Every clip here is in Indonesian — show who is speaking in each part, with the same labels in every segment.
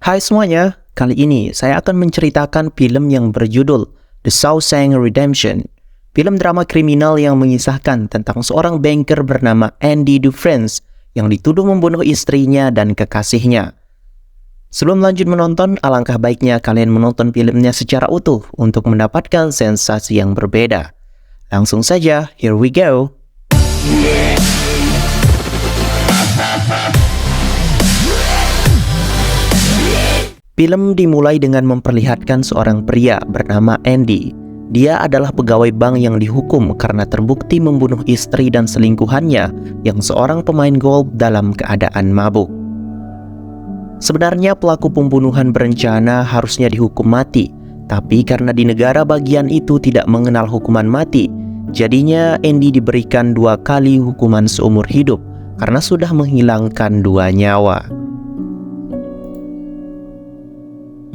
Speaker 1: Hai semuanya, kali ini saya akan menceritakan film yang berjudul The Shawshank Redemption. Film drama kriminal yang mengisahkan tentang seorang banker bernama Andy Dufresne yang dituduh membunuh istrinya dan kekasihnya. Sebelum lanjut menonton, alangkah baiknya kalian menonton filmnya secara utuh untuk mendapatkan sensasi yang berbeda. Langsung saja, here we go! Film dimulai dengan memperlihatkan seorang pria bernama Andy. Dia adalah pegawai bank yang dihukum karena terbukti membunuh istri dan selingkuhannya yang seorang pemain golf dalam keadaan mabuk. Sebenarnya pelaku pembunuhan berencana harusnya dihukum mati, tapi karena di negara bagian itu tidak mengenal hukuman mati, jadinya Andy diberikan 2 kali hukuman seumur hidup karena sudah menghilangkan 2 nyawa.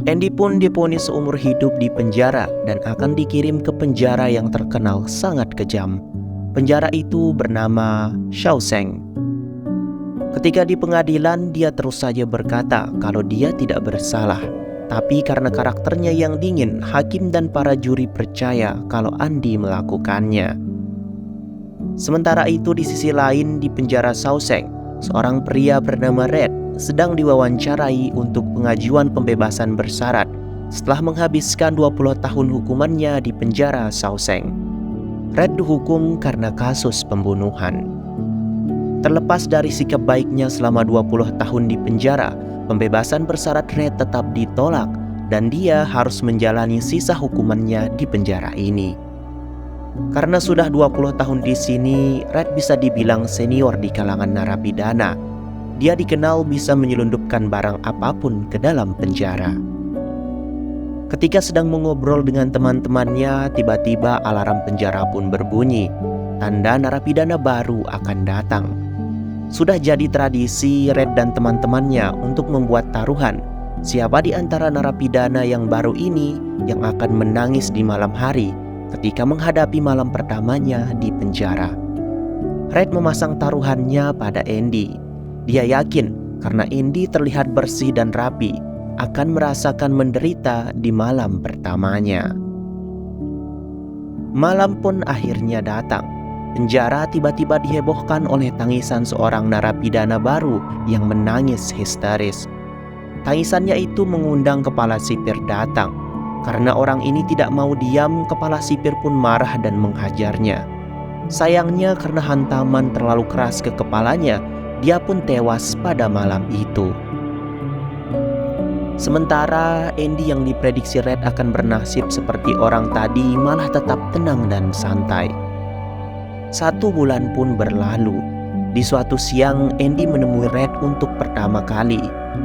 Speaker 1: Andy pun divonis seumur hidup di penjara dan akan dikirim ke penjara yang terkenal sangat kejam. Penjara itu bernama Shawshank. Ketika di pengadilan, dia terus saja berkata kalau dia tidak bersalah. Tapi karena karakternya yang dingin, hakim dan para juri percaya kalau Andy melakukannya. Sementara itu di sisi lain di penjara Shawshank, seorang pria bernama Red sedang diwawancarai untuk pengajuan pembebasan bersyarat setelah menghabiskan 20 tahun hukumannya di penjara Shawshank. Red dihukum karena kasus pembunuhan. Terlepas dari sikap baiknya selama 20 tahun di penjara, pembebasan bersyarat Red tetap ditolak dan dia harus menjalani sisa hukumannya di penjara ini. Karena sudah 20 tahun di sini, Red bisa dibilang senior di kalangan narapidana. Dia dikenal bisa menyelundupkan barang apapun ke dalam penjara. Ketika sedang mengobrol dengan teman-temannya, tiba-tiba alarm penjara pun berbunyi. Tanda narapidana baru akan datang. Sudah jadi tradisi Red dan teman-temannya untuk membuat taruhan. Siapa di antara narapidana yang baru ini yang akan menangis di malam hari ketika menghadapi malam pertamanya di penjara. Red memasang taruhannya pada Andy. Dia yakin karena Andy terlihat bersih dan rapi akan merasakan menderita di malam pertamanya. Malam pun akhirnya datang. Penjara tiba-tiba dihebohkan oleh tangisan seorang narapidana baru yang menangis histeris. Tangisannya itu mengundang kepala sipir datang. Karena orang ini tidak mau diam, kepala sipir pun marah dan menghajarnya. Sayangnya karena hantaman terlalu keras ke kepalanya, dia pun tewas pada malam itu. Sementara Andy yang diprediksi Red akan bernasib seperti orang tadi malah tetap tenang dan santai. 1 bulan pun berlalu. Di suatu siang Andy menemui Red untuk pertama kali.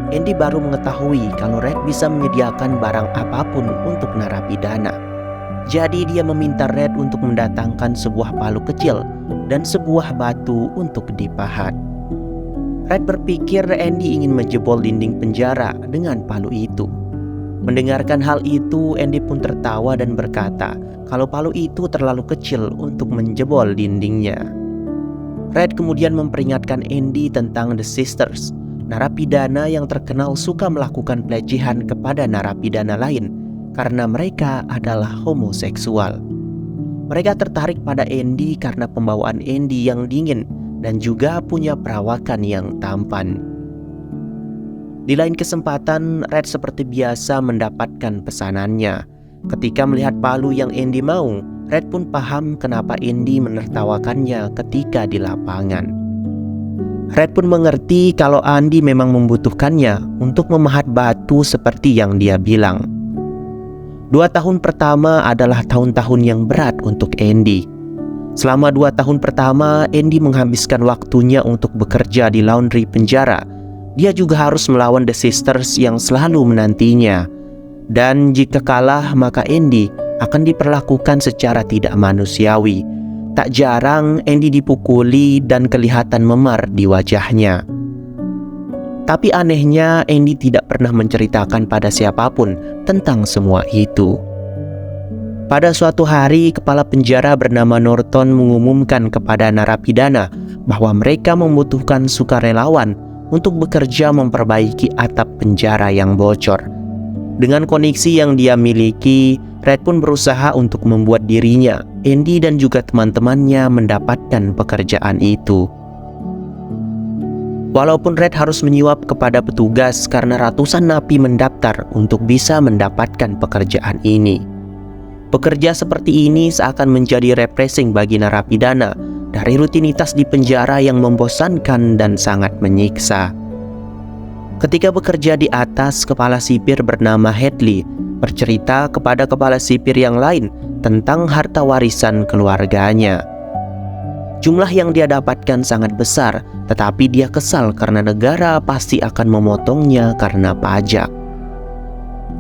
Speaker 1: Andy baru mengetahui kalau Red bisa menyediakan barang apapun untuk narapidana. Jadi dia meminta Red untuk mendatangkan sebuah palu kecil dan sebuah batu untuk dipahat. Red berpikir Andy ingin menjebol dinding penjara dengan palu itu. Mendengarkan hal itu, Andy pun tertawa dan berkata kalau palu itu terlalu kecil untuk menjebol dindingnya. Red kemudian memperingatkan Andy tentang The Sisters, narapidana yang terkenal suka melakukan pelecehan kepada narapidana lain karena mereka adalah homoseksual. Mereka tertarik pada Andy karena pembawaan Andy yang dingin dan juga punya perawakan yang tampan. Di lain kesempatan, Red seperti biasa mendapatkan pesanannya. Ketika melihat palu yang Andy mau, Red pun paham kenapa Andy menertawakannya ketika di lapangan. Red pun mengerti kalau Andy memang membutuhkannya untuk memahat batu seperti yang dia bilang. 2 tahun pertama adalah tahun-tahun yang berat untuk Andy. Selama 2 tahun pertama, Andy menghabiskan waktunya untuk bekerja di laundry penjara. Dia juga harus melawan The Sisters yang selalu menantinya. Dan jika kalah, maka Andy akan diperlakukan secara tidak manusiawi. Tak jarang Andy dipukuli dan kelihatan memar di wajahnya. Tapi anehnya, Andy tidak pernah menceritakan pada siapapun tentang semua itu. Pada suatu hari, kepala penjara bernama Norton mengumumkan kepada narapidana bahwa mereka membutuhkan sukarelawan untuk bekerja memperbaiki atap penjara yang bocor. Dengan koneksi yang dia miliki, Red pun berusaha untuk membuat dirinya, Andy dan juga teman-temannya mendapatkan pekerjaan itu. Walaupun Red harus menyuap kepada petugas karena ratusan napi mendaftar untuk bisa mendapatkan pekerjaan ini. Pekerja seperti ini seakan menjadi refreshing bagi narapidana dari rutinitas di penjara yang membosankan dan sangat menyiksa. Ketika bekerja di atas, kepala sipir bernama Hadley bercerita kepada kepala sipir yang lain tentang harta warisan keluarganya. Jumlah yang dia dapatkan sangat besar, tetapi dia kesal karena negara pasti akan memotongnya karena pajak.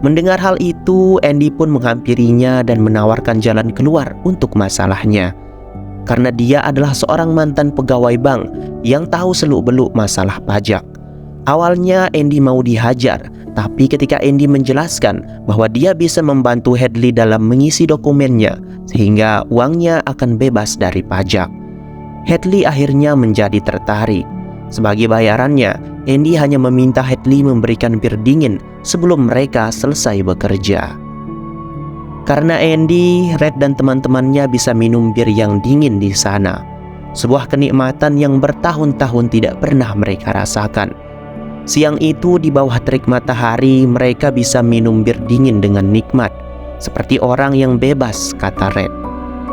Speaker 1: Mendengar hal itu, Andy pun menghampirinya dan menawarkan jalan keluar untuk masalahnya. Karena dia adalah seorang mantan pegawai bank yang tahu seluk-beluk masalah pajak. Awalnya Andy mau dihajar, tapi ketika Andy menjelaskan bahwa dia bisa membantu Hadley dalam mengisi dokumennya sehingga uangnya akan bebas dari pajak, Hadley akhirnya menjadi tertarik. Sebagai bayarannya, Andy hanya meminta Hadley memberikan bir dingin sebelum mereka selesai bekerja. Karena Andy, Red dan teman-temannya bisa minum bir yang dingin di sana. Sebuah kenikmatan yang bertahun-tahun tidak pernah mereka rasakan. Siang itu di bawah terik matahari, mereka bisa minum bir dingin dengan nikmat, seperti orang yang bebas, kata Red.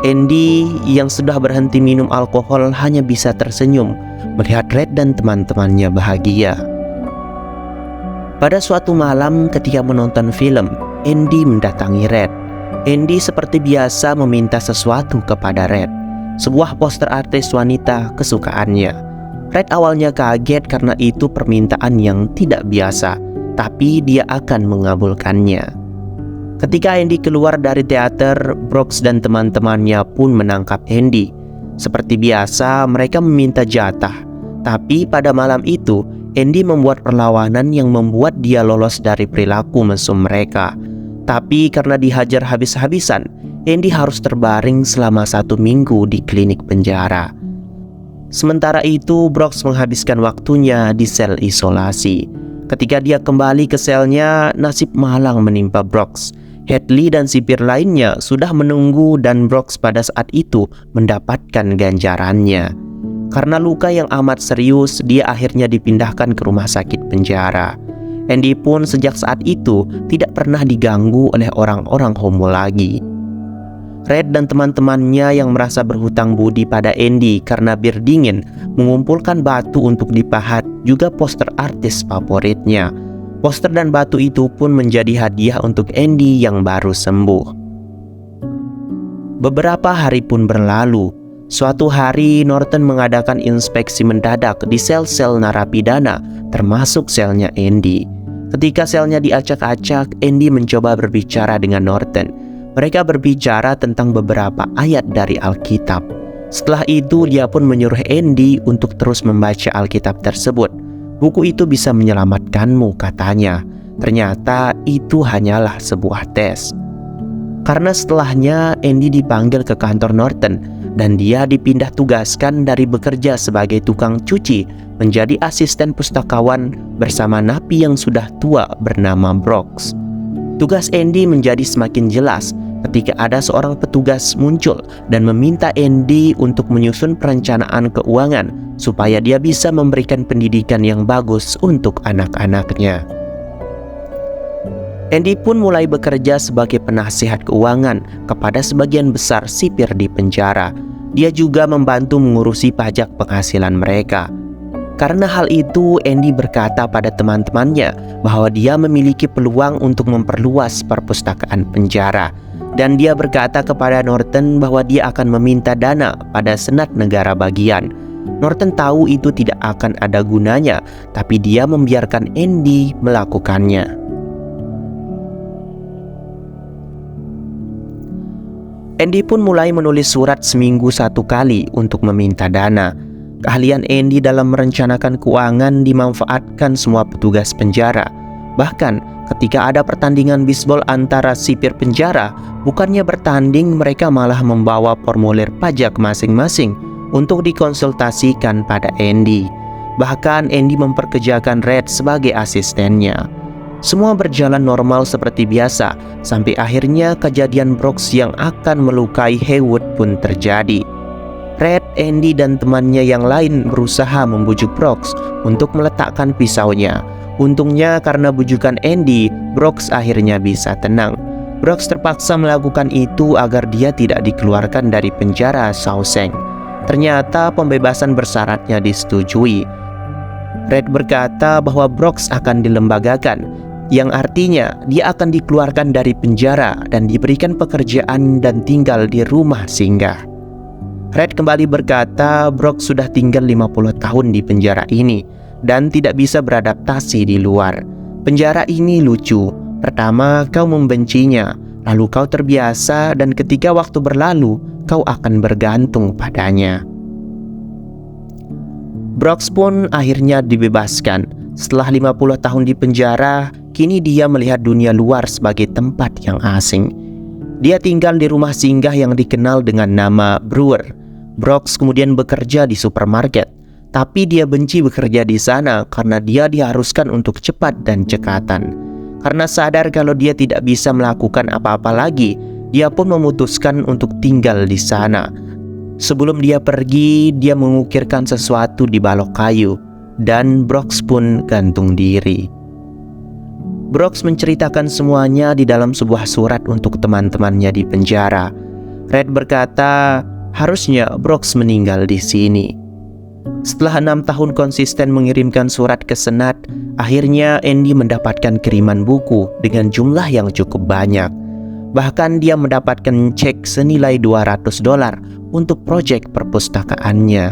Speaker 1: Andy yang sudah berhenti minum alkohol hanya bisa tersenyum melihat Red dan teman-temannya bahagia. Pada suatu malam ketika menonton film, Andy mendatangi Red. Andy seperti biasa meminta sesuatu kepada Red, sebuah poster artis wanita kesukaannya. Red awalnya kaget karena itu permintaan yang tidak biasa, tapi dia akan mengabulkannya. Ketika Andy keluar dari teater, Brooks dan teman-temannya pun menangkap Andy. Seperti biasa, mereka meminta jatah. Tapi pada malam itu, Andy membuat perlawanan yang membuat dia lolos dari perilaku mesum mereka. Tapi karena dihajar habis-habisan, Andy harus terbaring selama 1 minggu di klinik penjara. Sementara itu, Brooks menghabiskan waktunya di sel isolasi. Ketika dia kembali ke selnya, nasib malang menimpa Brooks. Hadley dan sipir lainnya sudah menunggu dan Brooks pada saat itu mendapatkan ganjarannya. Karena luka yang amat serius, dia akhirnya dipindahkan ke rumah sakit penjara. Andy pun sejak saat itu tidak pernah diganggu oleh orang-orang homo lagi. Red dan teman-temannya yang merasa berhutang budi pada Andy karena bir dingin mengumpulkan batu untuk dipahat, juga poster artis favoritnya. Poster dan batu itu pun menjadi hadiah untuk Andy yang baru sembuh. Beberapa hari pun berlalu. Suatu hari Norton mengadakan inspeksi mendadak di sel-sel narapidana, termasuk selnya Andy. Ketika selnya diacak-acak, Andy mencoba berbicara dengan Norton. Mereka berbicara tentang beberapa ayat dari Alkitab. Setelah itu dia pun menyuruh Andy untuk terus membaca Alkitab tersebut. Buku itu bisa menyelamatkanmu, katanya. Ternyata itu hanyalah sebuah tes. Karena setelahnya Andy dipanggil ke kantor Norton dan dia dipindah tugaskan dari bekerja sebagai tukang cuci menjadi asisten pustakawan bersama napi yang sudah tua bernama Brooks. Tugas Andy menjadi semakin jelas ketika ada seorang petugas muncul dan meminta Andy untuk menyusun perencanaan keuangan supaya dia bisa memberikan pendidikan yang bagus untuk anak-anaknya. Andy pun mulai bekerja sebagai penasihat keuangan kepada sebagian besar sipir di penjara. Dia juga membantu mengurusi pajak penghasilan mereka. Karena hal itu, Andy berkata pada teman-temannya bahwa dia memiliki peluang untuk memperluas perpustakaan penjara. Dan dia berkata kepada Norton bahwa dia akan meminta dana pada Senat Negara Bagian. Norton tahu itu tidak akan ada gunanya, tapi dia membiarkan Andy melakukannya. Andy pun mulai menulis surat seminggu 1 kali untuk meminta dana. Keahlian Andy dalam merencanakan keuangan dimanfaatkan semua petugas penjara. Bahkan ketika ada pertandingan bisbol antara sipir penjara, bukannya bertanding, mereka malah membawa formulir pajak masing-masing untuk dikonsultasikan pada Andy. Bahkan Andy memperkerjakan Red sebagai asistennya. Semua berjalan normal seperti biasa, sampai akhirnya kejadian Brooks yang akan melukai Haywood pun terjadi. Red, Andy, dan temannya yang lain berusaha membujuk Brooks untuk meletakkan pisaunya. Untungnya karena bujukan Andy, Brooks akhirnya bisa tenang. Brooks terpaksa melakukan itu agar dia tidak dikeluarkan dari penjara Shawshank. Ternyata pembebasan bersyaratnya disetujui. Red berkata bahwa Brooks akan dilembagakan, yang artinya dia akan dikeluarkan dari penjara dan diberikan pekerjaan dan tinggal di rumah singgah. Red kembali berkata Brooks sudah tinggal 50 tahun di penjara ini dan tidak bisa beradaptasi di luar. Penjara ini lucu. Pertama, kau membencinya, lalu kau terbiasa, dan ketika waktu berlalu, kau akan bergantung padanya. Brooks pun akhirnya dibebaskan. Setelah 50 tahun di penjara, kini dia melihat dunia luar sebagai tempat yang asing. Dia tinggal di rumah singgah yang dikenal dengan nama Brewer. Brooks kemudian bekerja di supermarket, tapi dia benci bekerja di sana karena dia diharuskan untuk cepat dan cekatan. Karena sadar kalau dia tidak bisa melakukan apa-apa lagi, dia pun memutuskan untuk tinggal di sana. Sebelum dia pergi, dia mengukirkan sesuatu di balok kayu, dan Brooks pun gantung diri. Brooks menceritakan semuanya di dalam sebuah surat untuk teman-temannya di penjara. Red berkata, harusnya Brooks meninggal di sini. Setelah 6 tahun konsisten mengirimkan surat ke Senat, akhirnya Andy mendapatkan kiriman buku dengan jumlah yang cukup banyak. Bahkan dia mendapatkan cek senilai $200 untuk proyek perpustakaannya.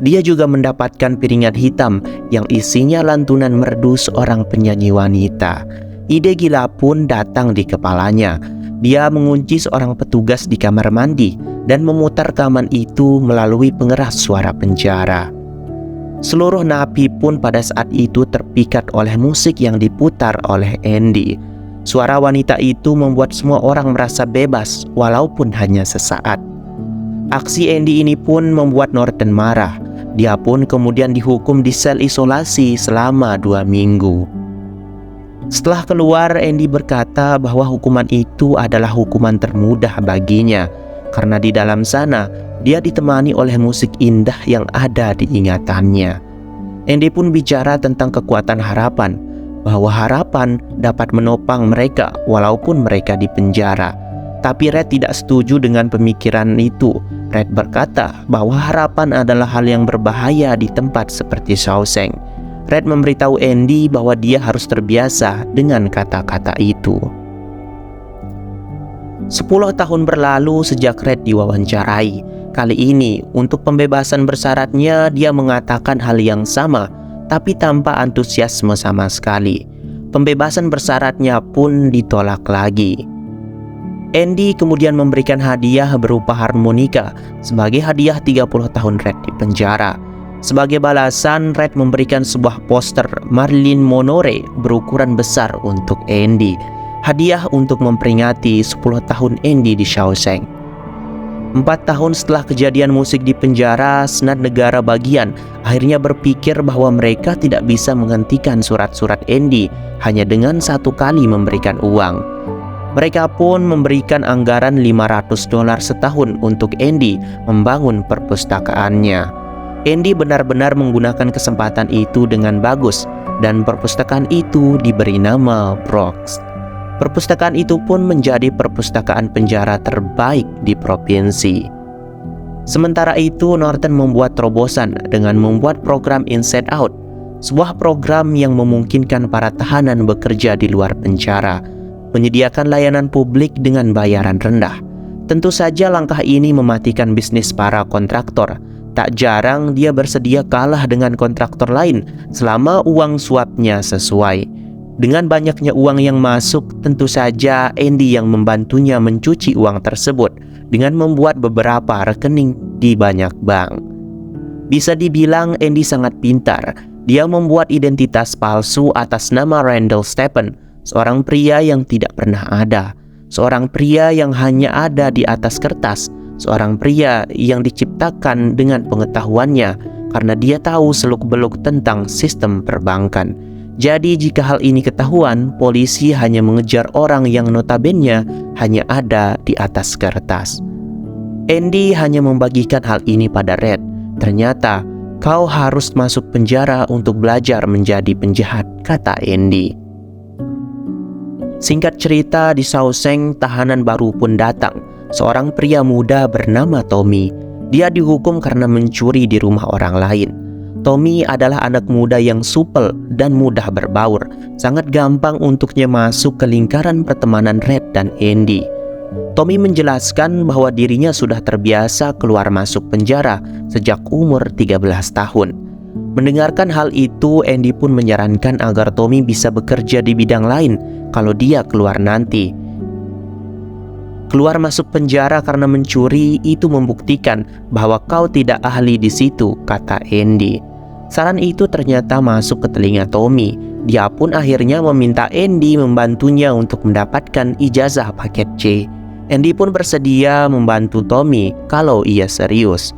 Speaker 1: Dia juga mendapatkan piringan hitam yang isinya lantunan merdu seorang penyanyi wanita. Ide gila pun datang di kepalanya. Dia mengunci seorang petugas di kamar mandi dan memutar rekaman itu melalui pengeras suara penjara. Seluruh napi pun pada saat itu terpikat oleh musik yang diputar oleh Andy. Suara wanita itu membuat semua orang merasa bebas walaupun hanya sesaat. Aksi Andy ini pun membuat Norton marah. Dia pun kemudian dihukum di sel isolasi selama 2 minggu. Setelah keluar, Andy berkata bahwa hukuman itu adalah hukuman termudah baginya, karena di dalam sana dia ditemani oleh musik indah yang ada di ingatannya. Andy pun bicara tentang kekuatan harapan, bahwa harapan dapat menopang mereka walaupun mereka di penjara. Tapi Red tidak setuju dengan pemikiran itu. Red berkata bahwa harapan adalah hal yang berbahaya di tempat seperti Shawshank. Red memberitahu Andy bahwa dia harus terbiasa dengan kata-kata itu. 10 tahun berlalu sejak Red diwawancarai. Kali ini untuk pembebasan bersyaratnya dia mengatakan hal yang sama, tapi tanpa antusiasme sama sekali. Pembebasan bersyaratnya pun ditolak lagi. Andy kemudian memberikan hadiah berupa harmonika sebagai hadiah 30 tahun Red di penjara. Sebagai balasan, Red memberikan sebuah poster Marilyn Monroe berukuran besar untuk Andy. Hadiah untuk memperingati 10 tahun Andy di Shawshank. 4 tahun setelah kejadian musik di penjara, Senat negara bagian akhirnya berpikir bahwa mereka tidak bisa menghentikan surat-surat Andy hanya dengan 1 kali memberikan uang. Mereka pun memberikan anggaran $500 setahun untuk Andy membangun perpustakaannya. Andy benar-benar menggunakan kesempatan itu dengan bagus, dan perpustakaan itu diberi nama Brooks. Perpustakaan itu pun menjadi perpustakaan penjara terbaik di provinsi. Sementara itu, Norton membuat terobosan dengan membuat program Inside Out, sebuah program yang memungkinkan para tahanan bekerja di luar penjara, menyediakan layanan publik dengan bayaran rendah. Tentu saja langkah ini mematikan bisnis para kontraktor. Tak jarang dia bersedia kalah dengan kontraktor lain selama uang suapnya sesuai. Dengan banyaknya uang yang masuk, tentu saja Andy yang membantunya mencuci uang tersebut dengan membuat beberapa rekening di banyak bank. Bisa dibilang Andy sangat pintar. Dia membuat identitas palsu atas nama Randall Stephen, seorang pria yang tidak pernah ada, seorang pria yang hanya ada di atas kertas, seorang pria yang diciptakan dengan pengetahuannya, karena dia tahu seluk-beluk tentang sistem perbankan. Jadi jika hal ini ketahuan, polisi hanya mengejar orang yang notabene hanya ada di atas kertas. Andy hanya membagikan hal ini pada Red. Ternyata, kau harus masuk penjara untuk belajar menjadi penjahat, kata Andy. Singkat cerita, di Shawshank tahanan baru pun datang. Seorang pria muda bernama Tommy. Dia dihukum karena mencuri di rumah orang lain. Tommy adalah anak muda yang supel dan mudah berbaur. Sangat gampang untuknya masuk ke lingkaran pertemanan Red dan Andy. Tommy menjelaskan bahwa dirinya sudah terbiasa keluar masuk penjara sejak umur 13 tahun. Mendengarkan hal itu, Andy pun menyarankan agar Tommy bisa bekerja di bidang lain kalau dia keluar nanti. Keluar masuk penjara karena mencuri itu membuktikan bahwa kau tidak ahli di situ, kata Andy. Saran itu ternyata masuk ke telinga Tommy. Dia pun akhirnya meminta Andy membantunya untuk mendapatkan ijazah paket C. Andy pun bersedia membantu Tommy kalau ia serius.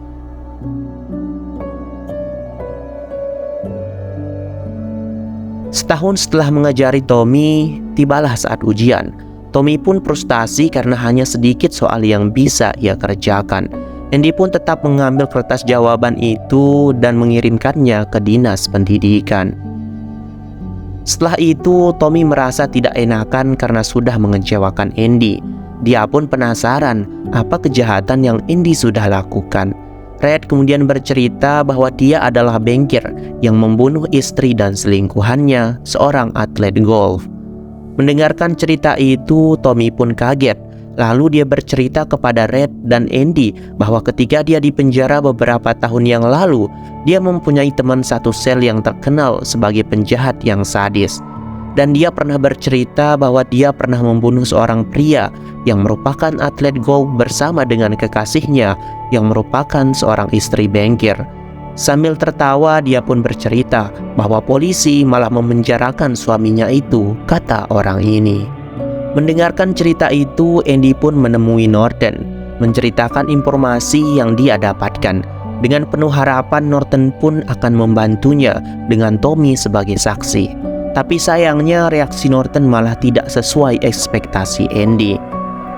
Speaker 1: Setahun setelah mengajari Tommy, tibalah saat ujian. Tommy pun frustasi karena hanya sedikit soal yang bisa ia kerjakan. Andy pun tetap mengambil kertas jawaban itu dan mengirimkannya ke dinas pendidikan. Setelah itu, Tommy merasa tidak enakan karena sudah mengecewakan Andy. Dia pun penasaran apa kejahatan yang Andy sudah lakukan. Red kemudian bercerita bahwa dia adalah bankir yang membunuh istri dan selingkuhannya, seorang atlet golf. Mendengarkan cerita itu, Tommy pun kaget. Lalu dia bercerita kepada Red dan Andy bahwa ketika dia di penjara beberapa tahun yang lalu, dia mempunyai teman satu sel yang terkenal sebagai penjahat yang sadis. Dan dia pernah bercerita bahwa dia pernah membunuh seorang pria yang merupakan atlet golf bersama dengan kekasihnya yang merupakan seorang istri bankir. Sambil tertawa, dia pun bercerita bahwa polisi malah memenjarakan suaminya itu, kata orang ini. Mendengarkan cerita itu, Andy pun menemui Norton, menceritakan informasi yang dia dapatkan. Dengan penuh harapan, Norton pun akan membantunya dengan Tommy sebagai saksi. Tapi sayangnya reaksi Norton malah tidak sesuai ekspektasi Andy.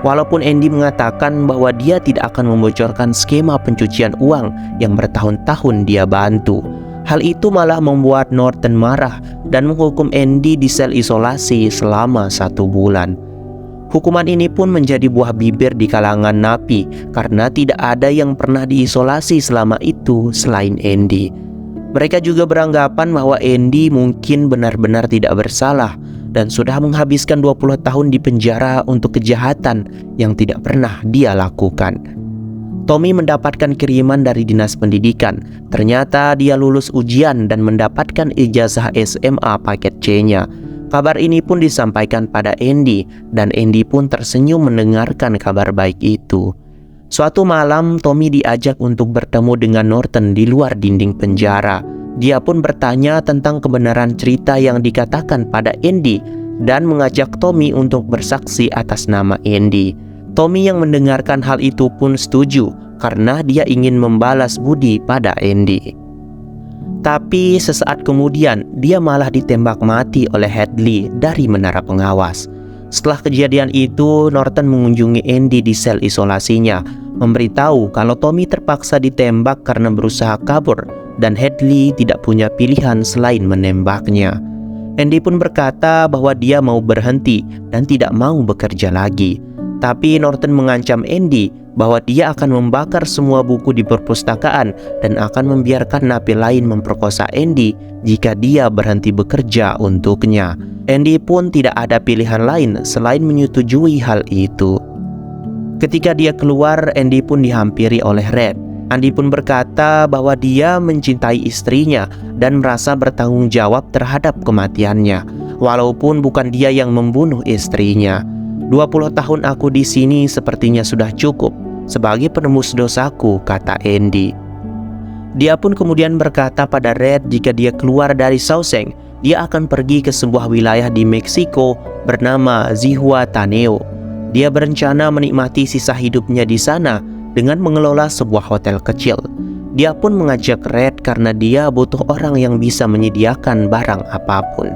Speaker 1: Walaupun Andy mengatakan bahwa dia tidak akan membocorkan skema pencucian uang yang bertahun-tahun dia bantu, hal itu malah membuat Norton marah dan menghukum Andy di sel isolasi selama 1 bulan. Hukuman ini pun menjadi buah bibir di kalangan napi karena tidak ada yang pernah diisolasi selama itu selain Andy. Mereka juga beranggapan bahwa Andy mungkin benar-benar tidak bersalah dan sudah menghabiskan 20 tahun di penjara untuk kejahatan yang tidak pernah dia lakukan. Tommy mendapatkan kiriman dari dinas pendidikan. Ternyata dia lulus ujian dan mendapatkan ijazah SMA paket C-nya. Kabar ini pun disampaikan pada Andy dan Andy pun tersenyum mendengarkan kabar baik itu. Suatu malam, Tommy diajak untuk bertemu dengan Norton di luar dinding penjara. Dia pun bertanya tentang kebenaran cerita yang dikatakan pada Andy dan mengajak Tommy untuk bersaksi atas nama Andy. Tommy yang mendengarkan hal itu pun setuju karena dia ingin membalas budi pada Andy. Tapi sesaat kemudian, dia malah ditembak mati oleh Hadley dari menara pengawas. Setelah kejadian itu, Norton mengunjungi Andy di sel isolasinya, memberitahu kalau Tommy terpaksa ditembak karena berusaha kabur dan Hadley tidak punya pilihan selain menembaknya. Andy pun berkata bahwa dia mau berhenti dan tidak mau bekerja lagi. Tapi Norton mengancam Andy bahwa dia akan membakar semua buku di perpustakaan dan akan membiarkan napi lain memperkosa Andy jika dia berhenti bekerja untuknya. Andy pun tidak ada pilihan lain selain menyetujui hal itu. Ketika dia keluar, Andy pun dihampiri oleh Red. Andy pun berkata bahwa dia mencintai istrinya dan merasa bertanggung jawab terhadap kematiannya, walaupun bukan dia yang membunuh istrinya. 20 tahun aku di sini sepertinya sudah cukup sebagai penembus dosaku, kata Andy. Dia pun kemudian berkata pada Red jika dia keluar dari Shawshank, dia akan pergi ke sebuah wilayah di Meksiko bernama Zihuatanejo. Dia berencana menikmati sisa hidupnya di sana dengan mengelola sebuah hotel kecil. Dia pun mengajak Red karena dia butuh orang yang bisa menyediakan barang apapun.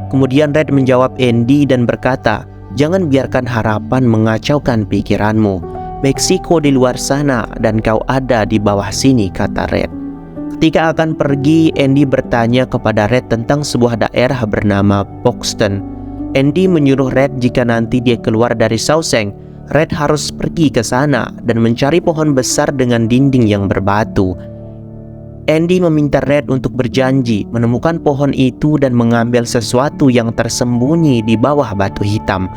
Speaker 1: Kemudian Red menjawab Andy dan berkata, "Jangan biarkan harapan mengacaukan pikiranmu. Meksiko di luar sana dan kau ada di bawah sini," kata Red. Ketika akan pergi, Andy bertanya kepada Red tentang sebuah daerah bernama Boxton. Andy menyuruh Red jika nanti dia keluar dari Shawshank, Red harus pergi ke sana dan mencari pohon besar dengan dinding yang berbatu. Andy meminta Red untuk berjanji menemukan pohon itu dan mengambil sesuatu yang tersembunyi di bawah batu hitam.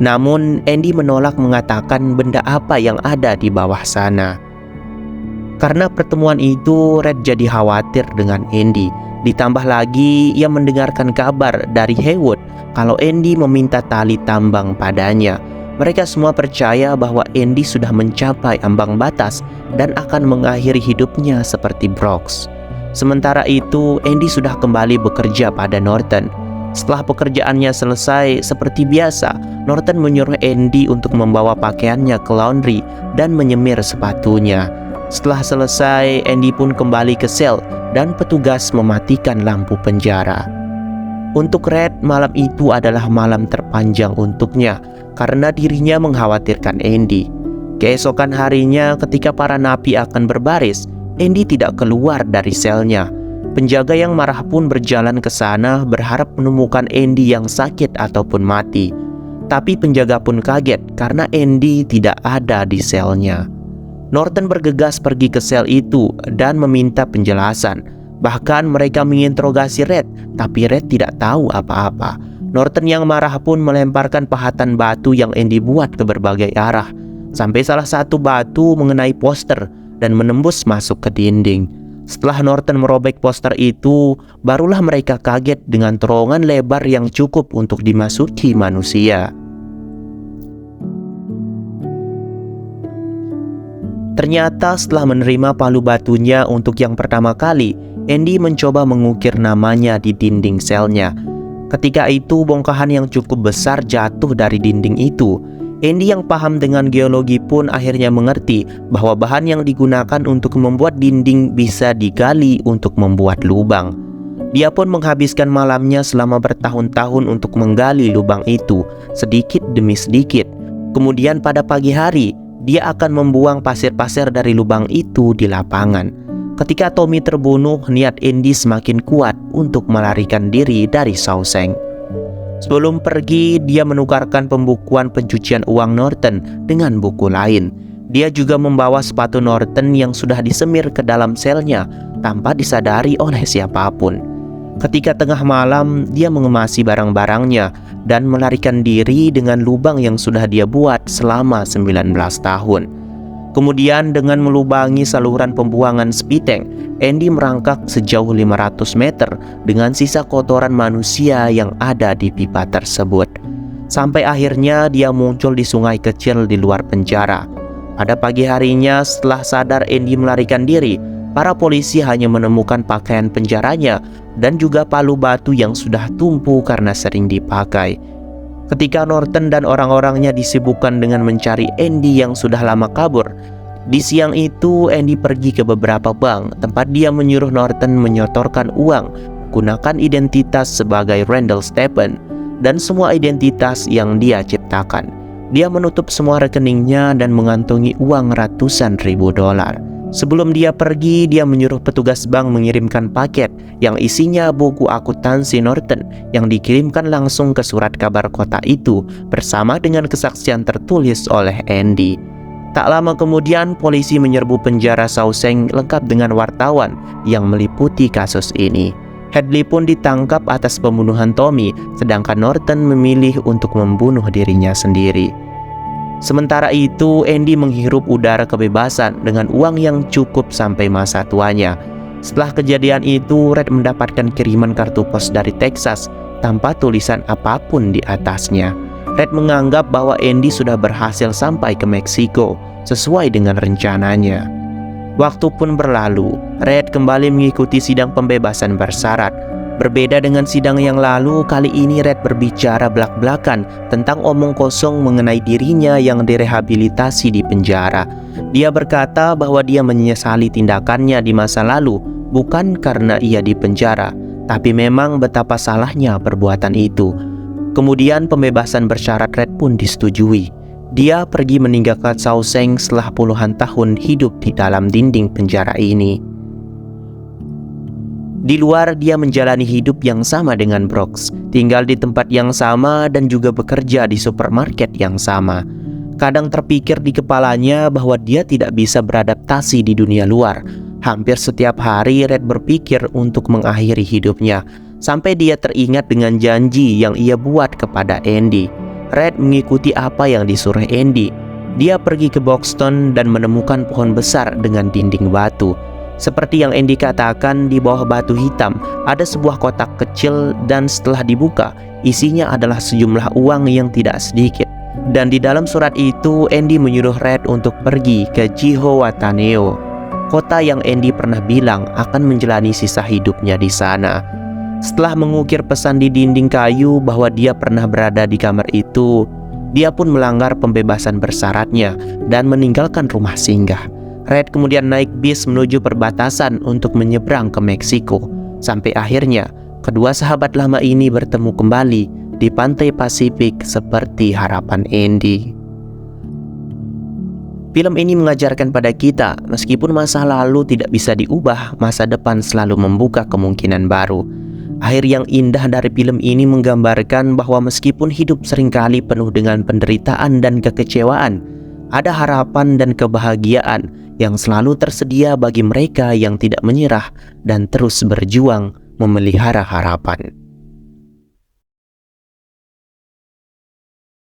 Speaker 1: Namun Andy menolak mengatakan benda apa yang ada di bawah sana. Karena pertemuan itu, Red jadi khawatir dengan Andy. Ditambah lagi, ia mendengarkan kabar dari Haywood kalau Andy meminta tali tambang padanya. Mereka semua percaya bahwa Andy sudah mencapai ambang batas dan akan mengakhiri hidupnya seperti Brooks. Sementara itu, Andy sudah kembali bekerja pada Norton. Setelah pekerjaannya selesai, seperti biasa, Norton menyuruh Andy untuk membawa pakaiannya ke laundry dan menyemir sepatunya. Setelah selesai, Andy pun kembali ke sel dan petugas mematikan lampu penjara. Untuk Red, malam itu adalah malam terpanjang untuknya karena dirinya mengkhawatirkan Andy. Keesokan harinya, ketika para napi akan berbaris, Andy tidak keluar dari selnya. Penjaga yang marah pun berjalan ke sana berharap menemukan Andy yang sakit ataupun mati. Tapi penjaga pun kaget karena Andy tidak ada di selnya. Norton bergegas pergi ke sel itu dan meminta penjelasan. Bahkan mereka menginterogasi Red, tapi Red tidak tahu apa-apa. Norton yang marah pun melemparkan pahatan batu yang Andy buat ke berbagai arah, sampai salah satu batu mengenai poster dan menembus masuk ke dinding. Setelah Norton merobek poster itu, barulah mereka kaget dengan terowongan lebar yang cukup untuk dimasuki manusia. Ternyata setelah menerima palu batunya untuk yang pertama kali, Andy mencoba mengukir namanya di dinding selnya. Ketika itu bongkahan yang cukup besar jatuh dari dinding itu. Andy yang paham dengan geologi pun akhirnya mengerti bahwa bahan yang digunakan untuk membuat dinding bisa digali untuk membuat lubang. Dia pun menghabiskan malamnya selama bertahun-tahun untuk menggali lubang itu, sedikit demi sedikit. Kemudian pada pagi hari, dia akan membuang pasir-pasir dari lubang itu di lapangan. Ketika Tommy terbunuh, niat Andy semakin kuat untuk melarikan diri dari Shawshank. Sebelum pergi, dia menukarkan pembukuan pencucian uang Norton dengan buku lain. Dia juga membawa sepatu Norton yang sudah disemir ke dalam selnya tanpa disadari oleh siapapun. Ketika tengah malam, dia mengemasi barang-barangnya dan melarikan diri dengan lubang yang sudah dia buat selama 19 tahun. Kemudian dengan melubangi saluran pembuangan spiteng, Andy merangkak sejauh 500 meter dengan sisa kotoran manusia yang ada di pipa tersebut. Sampai akhirnya dia muncul di sungai kecil di luar penjara. Pada pagi harinya, setelah sadar Andy melarikan diri, para polisi hanya menemukan pakaian penjaranya dan juga palu batu yang sudah tumpu karena sering dipakai. Ketika Norton dan orang-orangnya disibukkan dengan mencari Andy yang sudah lama kabur, di siang itu Andy pergi ke beberapa bank tempat dia menyuruh Norton menyotorkan uang menggunakan identitas sebagai Randall Stephen dan semua identitas yang dia ciptakan. Dia menutup semua rekeningnya dan mengantongi uang ratusan ribu dolar. Sebelum dia pergi, dia menyuruh petugas bank mengirimkan paket yang isinya buku akuntansi Norton yang dikirimkan langsung ke surat kabar kota itu bersama dengan kesaksian tertulis oleh Andy. Tak lama kemudian, polisi menyerbu penjara Shawshank lengkap dengan wartawan yang meliputi kasus ini. Hadley pun ditangkap atas pembunuhan Tommy, sedangkan Norton memilih untuk membunuh dirinya sendiri. Sementara itu, Andy menghirup udara kebebasan dengan uang yang cukup sampai masa tuanya. Setelah kejadian itu, Red mendapatkan kiriman kartu pos dari Texas tanpa tulisan apapun di atasnya. Red menganggap bahwa Andy sudah berhasil sampai ke Meksiko sesuai dengan rencananya. Waktu pun berlalu, Red kembali mengikuti sidang pembebasan bersyarat. Berbeda dengan sidang yang lalu, kali ini Red berbicara belak-belakan tentang omong kosong mengenai dirinya yang direhabilitasi di penjara. Dia berkata bahwa dia menyesali tindakannya di masa lalu, bukan karena ia dipenjara, tapi memang betapa salahnya perbuatan itu. Kemudian pembebasan bersyarat Red pun disetujui. Dia pergi meninggalkan Shawshank setelah puluhan tahun hidup di dalam dinding penjara ini. Di luar, dia menjalani hidup yang sama dengan Brooks, tinggal di tempat yang sama dan juga bekerja di supermarket yang sama. Kadang terpikir di kepalanya bahwa dia tidak bisa beradaptasi di dunia luar. Hampir setiap hari Red berpikir untuk mengakhiri hidupnya, sampai dia teringat dengan janji yang ia buat kepada Andy. Red mengikuti apa yang disuruh Andy. Dia pergi ke Boxton dan menemukan pohon besar dengan dinding batu. Seperti yang Andy katakan, di bawah batu hitam ada sebuah kotak kecil dan setelah dibuka, isinya adalah sejumlah uang yang tidak sedikit. Dan di dalam surat itu, Andy menyuruh Red untuk pergi ke Cihuataneo, kota yang Andy pernah bilang akan menjalani sisa hidupnya di sana. Setelah mengukir pesan di dinding kayu bahwa dia pernah berada di kamar itu, dia pun melanggar pembebasan bersyaratnya dan meninggalkan rumah singgah. Red kemudian naik bis menuju perbatasan untuk menyeberang ke Meksiko. Sampai akhirnya, kedua sahabat lama ini bertemu kembali di pantai Pasifik seperti harapan Andy. Film ini mengajarkan pada kita, meskipun masa lalu tidak bisa diubah, masa depan selalu membuka kemungkinan baru. Akhir yang indah dari film ini menggambarkan bahwa meskipun hidup seringkali penuh dengan penderitaan dan kekecewaan, ada harapan dan kebahagiaan yang selalu tersedia bagi mereka yang tidak menyerah dan terus berjuang memelihara harapan.